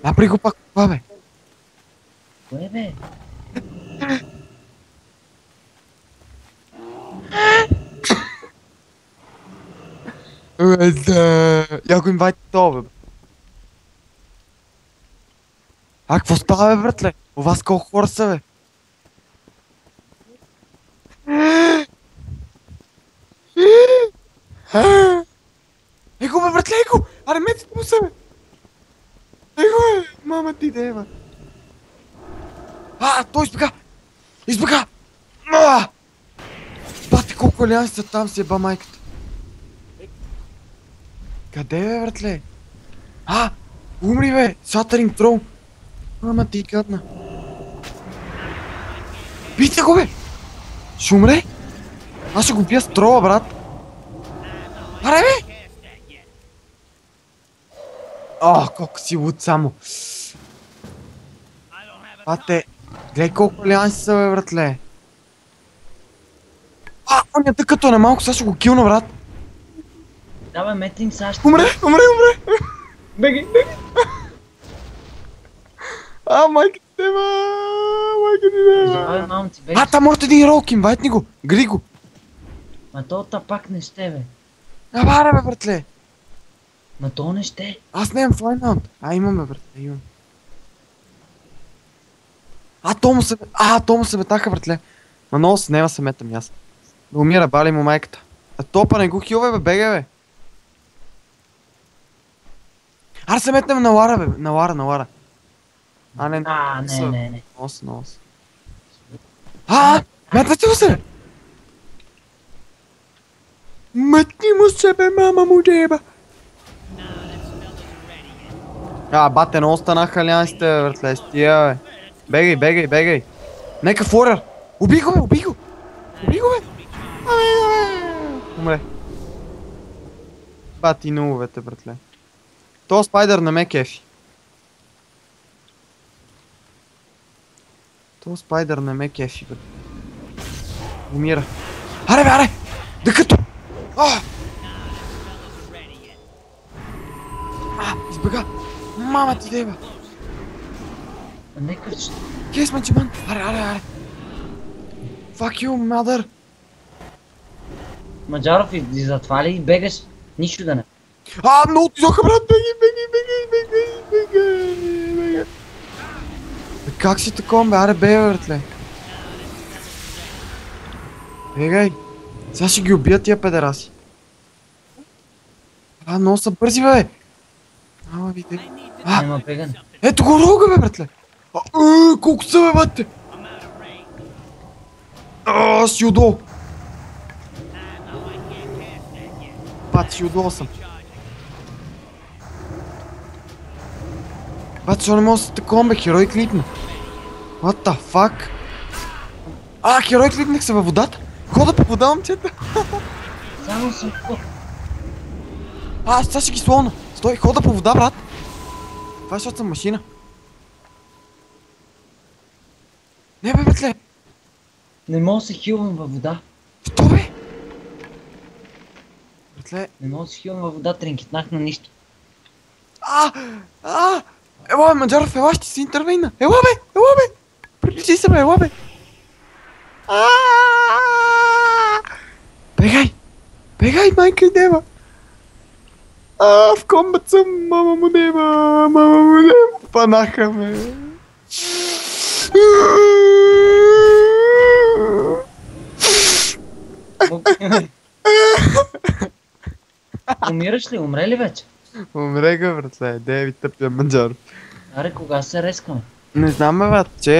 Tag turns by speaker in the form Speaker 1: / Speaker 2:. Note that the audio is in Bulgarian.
Speaker 1: Напри го пак, това бе.
Speaker 2: Кое бе?
Speaker 1: Я го инвайт това, бе. А, какво става, бе, братле? У вас колко хора са, бе? Его, бе, братле, его! Аре, метите му се, бе! Его, бе! Мама ти дева! Той избега! Избега! Бате, колко алианси са там, си еба майката. Къде, бе, братле? Умри, бе! Shattering Throw! Мама ти гадна. Бийте го, бе! Ще умре? Аз ще го бия с трола, брат. Аре, бе! Колко си луд само. Бате, гледай колко алианси са, бе, братле. Онята като не малко, сега ще го килна, брат.
Speaker 2: Давай, метим САЩ.
Speaker 1: Умре! Беги! Майка ти дева! Майка ти
Speaker 2: Давай,
Speaker 1: дева!
Speaker 2: мамо ти, беги.
Speaker 1: Там още един рок, инвайтни го! Гри го!
Speaker 2: Ма то пак не ще, бе.
Speaker 1: Абаре, бе, братле!
Speaker 2: Ма то не ще.
Speaker 1: Аз нямам флайнаут. Имаме, братле, имам. То му се метаха, братле. Ма много се нема се метам аз. Да умира, бали му майката. Топа не го хилвай, бе, бегай, бе. Аре се метнем на Лара, бе, на Лара. Не.
Speaker 2: Не.
Speaker 1: Нос. Метнете го се, бе. Метни му се, бе, мама му деба. Бате, много станаха алиансите, бе, братле, с тия, бе. Бегай. Нека форер. Убий го, бе. Умре. Бати нуловете, братле. То спайдър не ме кефи. Бе. Умира. Аре! Дъкато! Избега! Мама ти дева!
Speaker 2: Нека ще...
Speaker 1: Кейс манчеман! Аре! Fuck you, mother!
Speaker 2: Маджаров и затвали и бегаш. Нищо да не.
Speaker 1: Много ти зоха, брат! Беги! Как си такова, бе? Аре, бе, братле! Бегай! Сега ще ги убия тия педераси. Много са бързи, бе! Види.
Speaker 2: Нема бегане.
Speaker 1: Ето го рога, бе, братле! Колко са, бе, бате! Си удол! Бат, си удол съм. Бат, защо не мога да се такова, бе? Херой клипна. What the fuck? Херой клипнах се във водата? Хода по вода, момчета!
Speaker 2: Само съм тук.
Speaker 1: Сега ще ги слона. Стой, хода по вода, брат. Това е, защото съм машина. Не, бе, братле.
Speaker 2: Не мога да се хилвам във вода.
Speaker 1: Що, бе? Братле.
Speaker 2: Не мога да се хилвам във вода, тренкитнах на нищо.
Speaker 1: Ела, бе, Маджаров, ела, ще си интервейна. Ела, бе. Приличи се, бе, ела, бе. Бегай, майка и дева. В комбат съм, мама му дева. Панаха ме.
Speaker 2: Умираш ли? Умре ли вече?
Speaker 1: Умре го, братле. Деви тъпия Маджаров.
Speaker 2: Аре, кога се рескаме?
Speaker 1: Не знам, бе, че